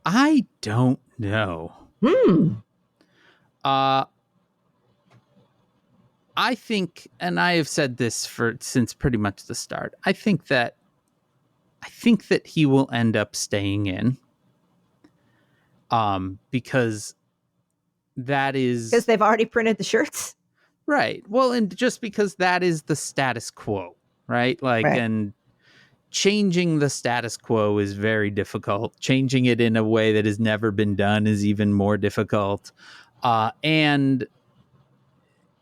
I don't know. I think, and I have said this since pretty much the start, I think that he will end up staying in. Because that is... Because they've already printed the shirts? Right. Well, and just because that is the status quo, right? Like, Right. and changing the status quo is very difficult. Changing it in a way that has never been done is even more difficult. And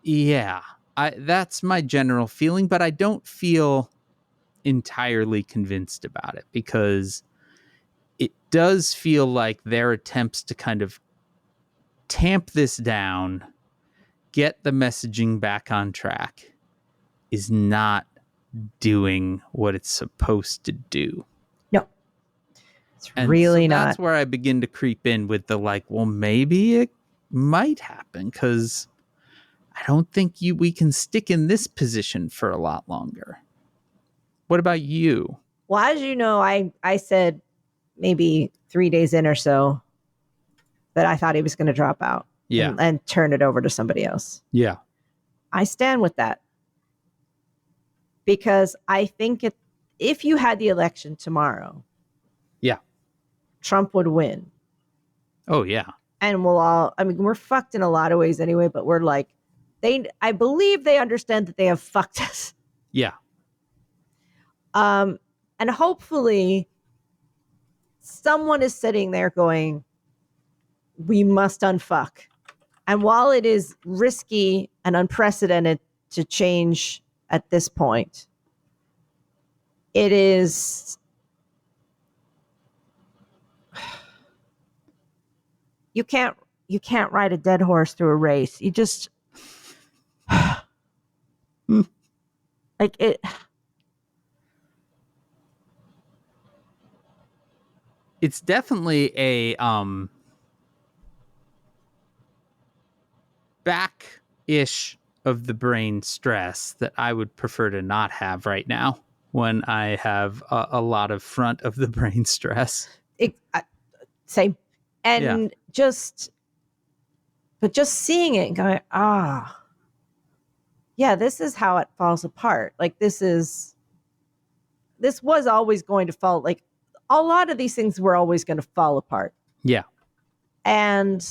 yeah, that's my general feeling, but I don't feel entirely convinced about it because it does feel like their attempts to kind of tamp this down, get the messaging back on track, is not doing what it's supposed to do. No, it's And so really that's not. where I begin to creep in with the like, well, maybe it might happen because I don't think we can stick in this position for a lot longer. What about you? Well, as you know, I said maybe 3 days in or so that I thought he was going to drop out Yeah. and turn it over to somebody else. Yeah. I stand with that because I think if you had the election tomorrow, Yeah. Trump would win. Oh, yeah. And we're fucked in a lot of ways anyway, but we're like, I believe they understand that they have fucked us. Yeah. And hopefully someone is sitting there going, we must unfuck. And while it is risky and unprecedented to change at this point, it is. You can't ride a dead horse through a race. You just like it. It's definitely a back-ish of the brain stress that I would prefer to not have right now when I have a lot of front of the brain stress. Same. And Yeah. just seeing it and going, yeah, this is how it falls apart. Like this was always going to fall. Like a lot of these things were always going to fall apart. Yeah. And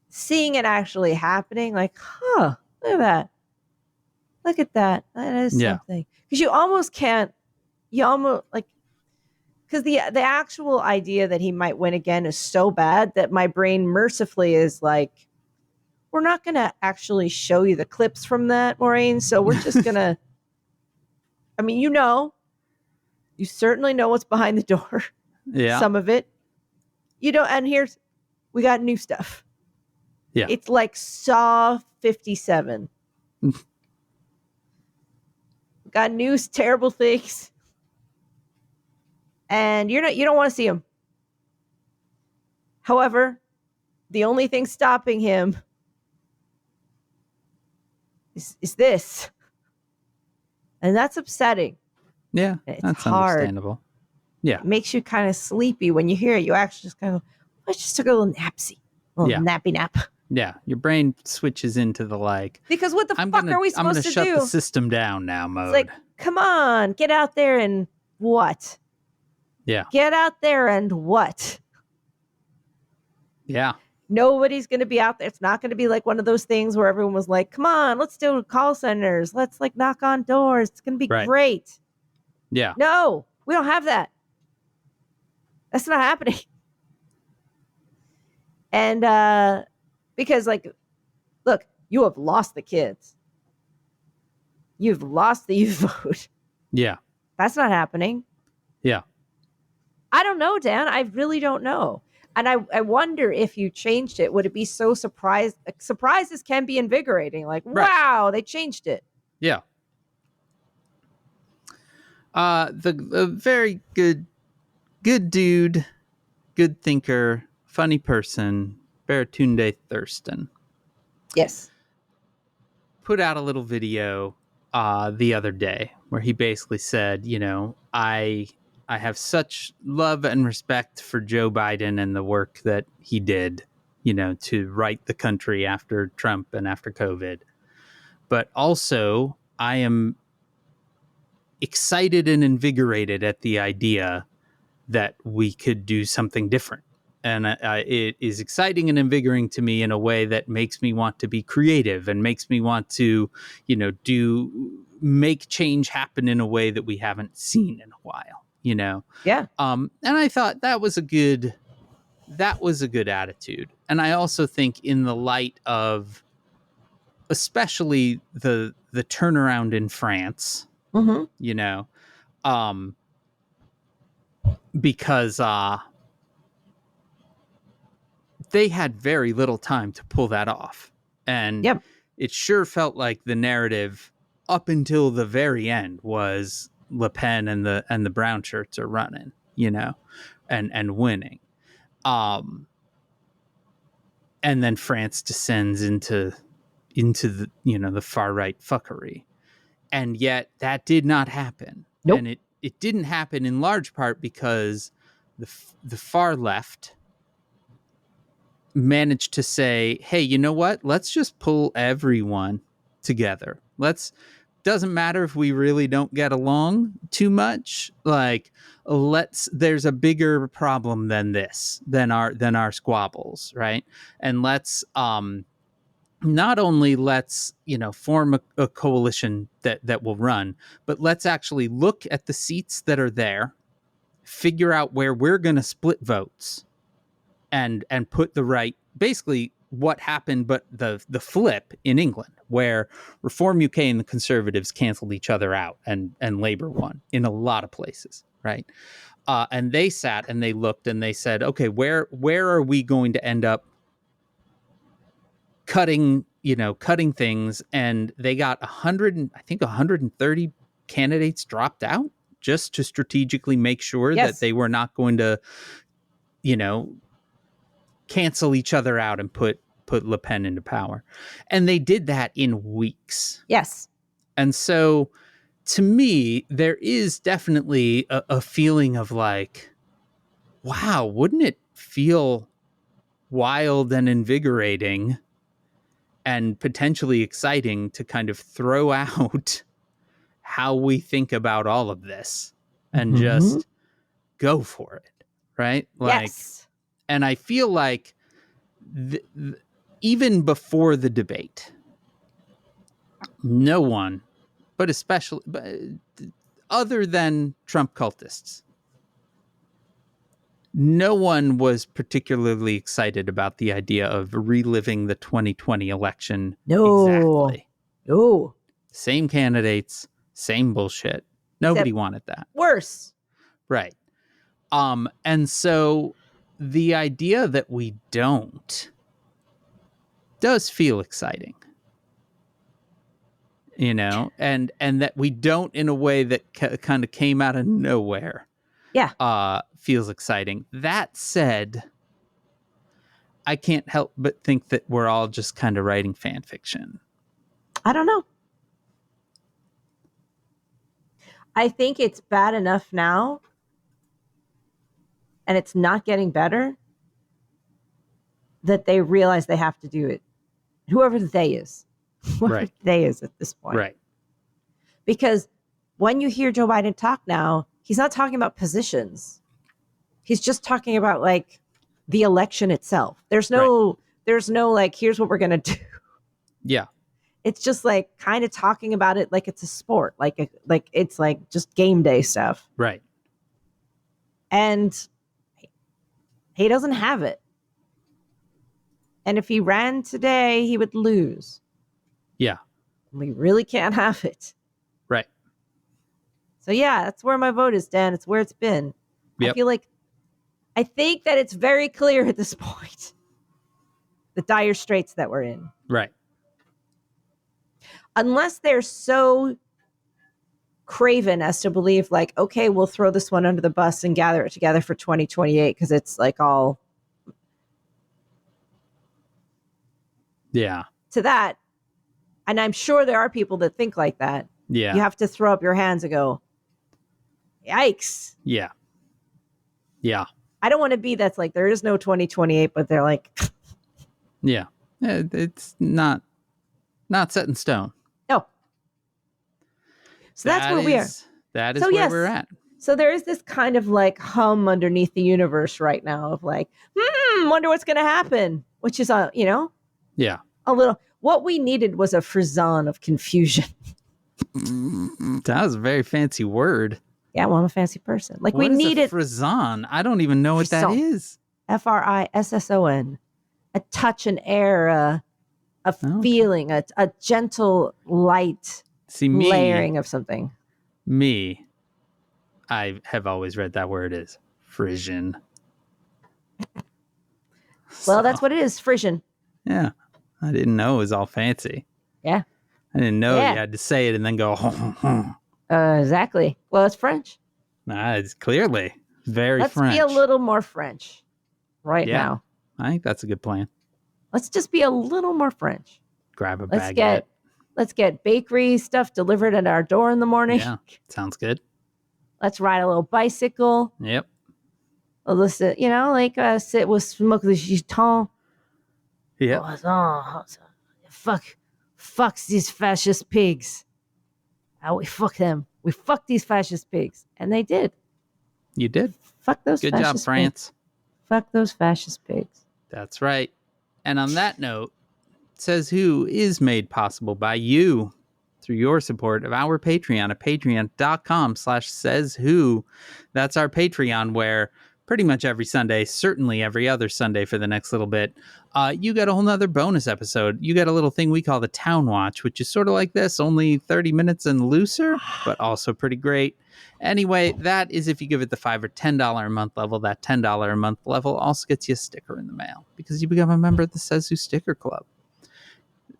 seeing it actually happening, like, look at that. Look at that. That is something. Because you almost like, because the actual idea that he might win again is so bad that my brain mercifully is like, we're not going to actually show you the clips from that, Maureen. So we're just going to, I mean, you certainly know what's behind the door. Yeah. Some of it, and we got new stuff. Yeah. It's like Saw 57. Got new terrible things. And you don't want to see him. However, the only thing stopping him is this. And that's upsetting. Yeah. It's that's hard. Understandable. Yeah. It makes you kind of sleepy when you hear it. You actually just kind of, I just took a little nappy nap. Yeah. Your brain switches into the like, because what the fuck are we supposed to do? I'm going to shut the system down now mode. It's like, come on, get out there and what? Yeah. Get out there and what? Yeah. Nobody's going to be out there. It's not going to be like one of those things where everyone was like, come on, let's do call centers. Let's like knock on doors. It's going to be great. Yeah. No, we don't have that. That's not happening. And because like, look, you have lost the kids. You've lost the youth vote. Yeah. That's not happening. Yeah. I don't know, Dan. I really don't know. And I wonder if you changed it, would it be so surprised? Like, surprises can be invigorating. Like, wow, they changed it. Yeah. The very good dude, good thinker, funny person, Baratunde Thurston. Yes. Put out a little video the other day where he basically said, I have such love and respect for Joe Biden and the work that he did, to right the country after Trump and after COVID. But also, I am excited and invigorated at the idea that we could do something different. And it is exciting and invigorating to me in a way that makes me want to be creative and makes me want to, make change happen in a way that we haven't seen in a while, Yeah. And I thought that was a good attitude. And I also think in the light of especially the turnaround in France, Mm-hmm. Because they had very little time to pull that off. And Yep. it sure felt like the narrative up until the very end was Le Pen and the brown shirts are running, and winning. And then France descends into the, the far right fuckery. And yet that did not happen. Nope. And it didn't happen in large part because the far left managed to say, hey, you know what? Let's just pull everyone together. Doesn't matter if we really don't get along too much. Like, there's a bigger problem than our squabbles, right? And let's not only form a coalition that will run, but let's actually look at the seats that are there, figure out where we're going to split votes, and put the right, basically what happened, but the flip in England, where Reform UK and the Conservatives canceled each other out, and Labour won in a lot of places, right? And they sat and they looked and they said, okay, where are we going to end up cutting things? And they got 130 candidates dropped out just to strategically make sure that they were not going to, cancel each other out and put Le Pen into power. And they did that in weeks. Yes. And so to me, there is definitely a feeling of like, wow, wouldn't it feel wild and invigorating and potentially exciting to kind of throw out how we think about all of this and just go for it, right? Like, yes. And I feel like even before the debate, no one, but other than Trump cultists, no one was particularly excited about the idea of reliving the 2020 election. Exactly. No. Same candidates, same bullshit. Nobody wanted that. Worse. Right. And so the idea that we don't does feel exciting, and that we don't in a way that kind of came out of nowhere. Yeah. Feels exciting. That said, I can't help but think that we're all just kind of writing fan fiction. I don't know. I think it's bad enough now, and it's not getting better, that they realize they have to do it. Whoever they is. Whoever they is at this point. Right. Because when you hear Joe Biden talk now, he's not talking about positions. He's just talking about like the election itself. There's no like, here's what we're going to do. Yeah. It's just like kind of talking about it like it's a sport, like it's like just game day stuff. Right. And he doesn't have it. And if he ran today, he would lose. Yeah. We really can't have it. Right. So yeah, that's where my vote is, Dan. It's where it's been. Yep. I think that it's very clear at this point the dire straits that we're in. Right. Unless they're so craven as to believe like, okay, we'll throw this one under the bus and gather it together for 2028 because it's like all. Yeah. To that. And I'm sure there are people that think like that. Yeah. You have to throw up your hands and go, yikes. Yeah. Yeah. I don't want to be that's like, there is no 2028, but they're like. Yeah. It's not set in stone. No. So that's where we are. That is where we're at. So there is this kind of like hum underneath the universe right now of like, wonder what's going to happen, which is Yeah. a little. What we needed was a frisson of confusion. That was a very fancy word. Yeah, well, I'm a fancy person. Like What we is needed a frisson? I don't even know what that frisson. is. Frisson, a touch, an air, a feeling, a gentle light layering of something. I have always read that word as Frisian. Well, that's what it is, Frisian. Yeah. I didn't know it was all fancy. Yeah. I didn't know you had to say it and then go, exactly. Well, it's French. It's clearly very Let's French. be a little more French now. I think that's a good plan. Let's just be a little more French. Grab a baguette. Let's get bakery stuff delivered at our door in the morning. Yeah, sounds good. Let's ride a little bicycle. Yep. Listen, sit with smoke the giton. Yep. Fuck these fascist pigs. We fuck them. We fuck these fascist pigs. And they did. You did. Fuck those Good fascist job, France. Pigs. Fuck those fascist pigs. That's right. And on that note, Says Who is made possible by you through your support of our Patreon at patreon.com/sayswho. That's our Patreon, where pretty much every Sunday, certainly every other Sunday for the next little bit, you get a whole nother bonus episode. You get a little thing we call the Town Watch, which is sort of like this, only 30 minutes and looser, but also pretty great. Anyway, that is if you give it the $5 or $10 a month level. That $10 a month level also gets you a sticker in the mail because you become a member of the Says Who Sticker Club.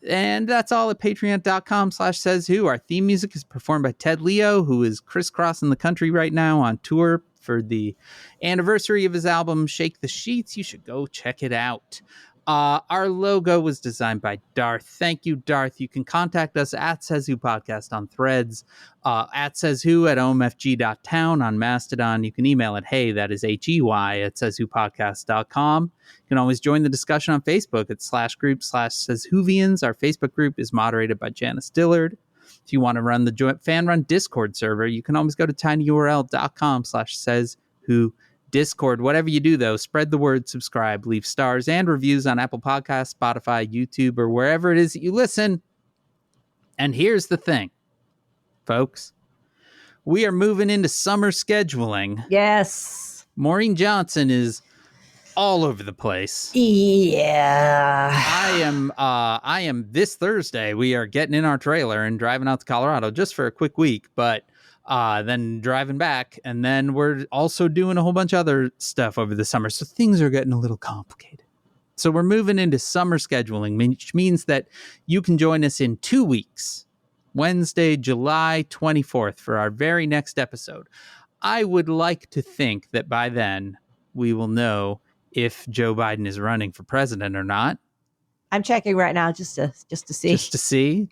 And that's all at patreon.com/sayswho. Our theme music is performed by Ted Leo, who is crisscrossing the country right now on tour for the anniversary of his album, Shake the Sheets. You should go check it out. Our logo was designed by Darth. Thank you, Darth. You can contact us at Says Who Podcast on Threads, at Says Who at omfg.town on Mastodon. You can email it, hey, that is HEY at sayswhopodcast.com. You can always join the discussion on Facebook at /group/SaysWhovians. Our Facebook group is moderated by Janice Dillard. If you want to run the fan-run Discord server, you can always go to tinyurl.com/sayswho Discord. Whatever you do, though, spread the word, subscribe, leave stars and reviews on Apple Podcasts, Spotify, YouTube, or wherever it is that you listen. And here's the thing, folks. We are moving into summer scheduling. Yes. Maureen Johnson is all over the place. Yeah. I am this Thursday. We are getting in our trailer and driving out to Colorado just for a quick week, but then driving back, and then we're also doing a whole bunch of other stuff over the summer. So things are getting a little complicated. So we're moving into summer scheduling, which means that you can join us in 2 weeks, Wednesday, July 24th, for our very next episode. I would like to think that by then we will know if Joe Biden is running for president or not. I'm checking right now just to see. Just to see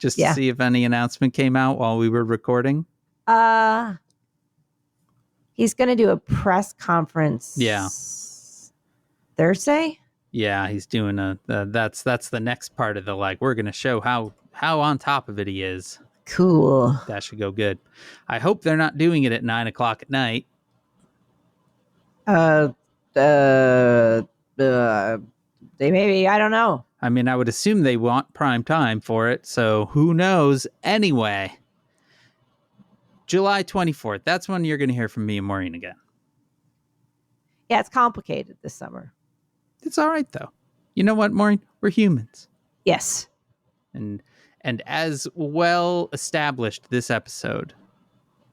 if any announcement came out while we were recording. He's going to do a press conference. Yeah. Thursday? Yeah, he's doing that's the next part of the, we're going to show how on top of it he is. Cool. That should go good. I hope they're not doing it at 9:00 at night. They maybe, I don't know. I mean, I would assume they want prime time for it, so who knows? Anyway, July 24th. That's when you're going to hear from me and Maureen again. Yeah, it's complicated this summer. It's all right, though. You know what, Maureen? We're humans. Yes. And as well established this episode,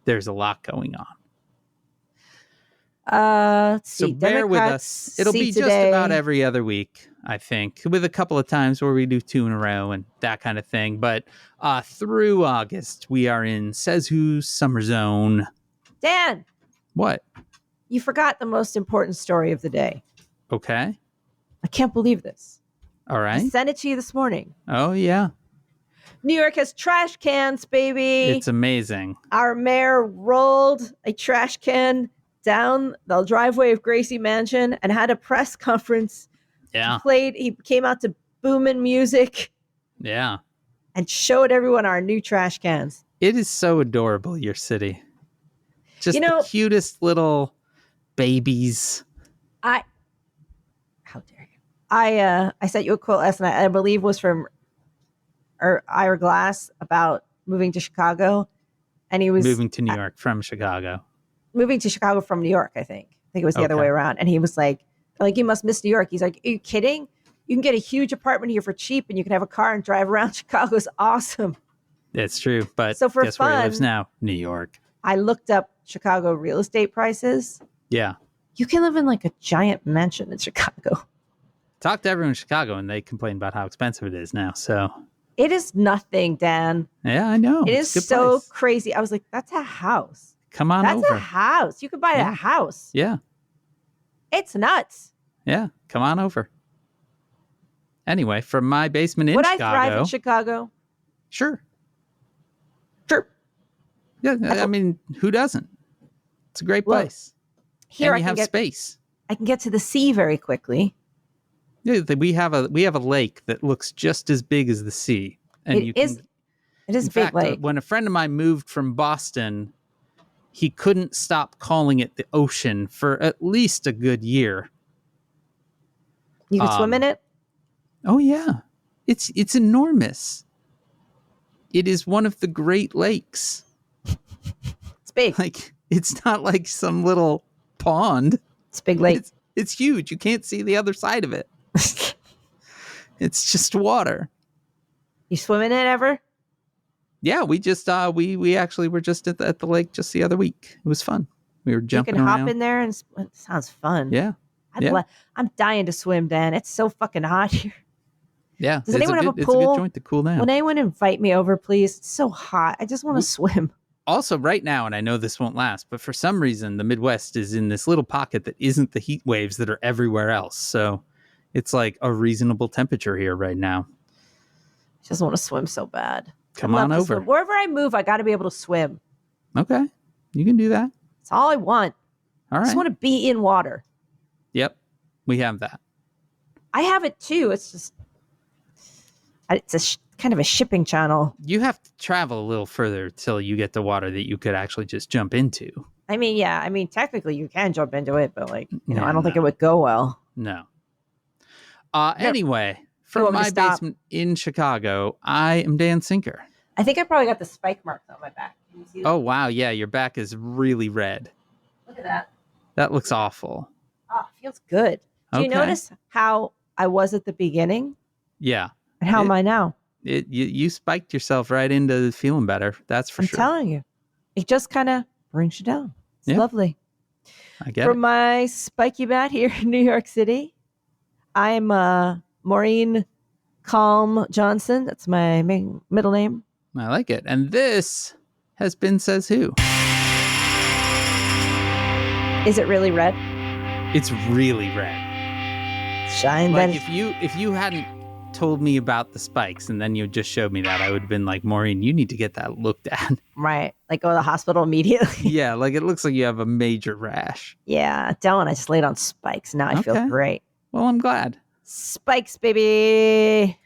there's a lot going on. Let's see. So bear with us. It'll be just about every other week, I think, with a couple of times where we do 2 in a row and that kind of thing. But through August, we are in Says Who's Summer Zone. Dan! What? You forgot the most important story of the day. Okay. I can't believe this. All right. I sent it to you this morning. Oh, yeah. New York has trash cans, baby. It's amazing. Our mayor rolled a trash can down the driveway of Gracie Mansion and had a press conference. Yeah. He came out to booming music. Yeah. And showed everyone our new trash cans. It is so adorable, your city. Just the cutest little babies. How dare you? I sent you a quote last night. I believe was from Ira Glass about moving to Chicago, and he was moving to New York from Chicago. Moving to Chicago from New York, I think. I think it was the other way around. And he was like, you must miss New York. He's like, are you kidding? You can get a huge apartment here for cheap, and you can have a car and drive around. Chicago's awesome. It's true, but so for guess fun, where he lives now? New York. I looked up Chicago real estate prices. Yeah. You can live in like a giant mansion in Chicago. Talk to everyone in Chicago, and they complain about how expensive it is now. So it is nothing, Dan. Yeah, I know. It is so crazy. I was like, that's a house. Come on over. That's a house. You could buy a house. Yeah. It's nuts. Yeah. Come on over. Anyway, from my basement in Would Chicago. I thrive in Chicago? Sure. Sure. Yeah. I mean, who doesn't? It's a great place. Here and you have space. I can get to the sea very quickly. Yeah, we have a lake that looks just as big as the sea. And it is a big lake. When a friend of mine moved from Boston, he couldn't stop calling it the ocean for at least a good year. You can swim in it? Oh, yeah. It's enormous. It is one of the Great Lakes. It's big. Like, it's not like some little pond. It's a big lake. It's huge. You can't see the other side of it. It's just water. You swim in it ever? Yeah, we just we actually were just at the lake just the other week. It was fun. We were jumping around. You can hop in there and it sounds fun. Yeah. I'm dying to swim, Dan. It's so fucking hot here. Yeah. Does anyone have a pool? It's a good joint to cool down. Will anyone invite me over, please? It's so hot. I just want to swim. Also, right now, and I know this won't last, but for some reason, the Midwest is in this little pocket that isn't the heat waves that are everywhere else. So it's like a reasonable temperature here right now. I just want to swim so bad. Come on over. Wherever I move, I got to be able to swim. Okay. You can do that. That's all I want. All right. I just want to be in water. Yep. We have that. I have it too. It's just, it's kind of a shipping channel. You have to travel a little further till you get to water that you could actually just jump into. I mean, yeah. I mean, technically you can jump into it, but like, I don't think it would go well. No. Anyway, from my basement in Chicago, I am Dan Sinker. I think I probably got the spike marks on my back. Can you see that? Oh, wow. Yeah, your back is really red. Look at that. That looks awful. Oh, it feels good. Do you notice how I was at the beginning? Yeah. And how am I now? You spiked yourself right into feeling better. That's for sure. I'm telling you. It just kind of brings you down. It's lovely. I get From my Spiky Mat here in New York City, I'm Maureen Calm Johnson. That's my middle name. I like it. And this has been Says Who. Is it really red? It's really red. Shine like if you hadn't told me about the spikes and then you just showed me that, I would have been like, Maureen, you need to get that looked at. Right. Like go to the hospital immediately. Yeah, like it looks like you have a major rash. Yeah, don't. I just laid on spikes. Now I feel great. Well, I'm glad. Spikes, baby.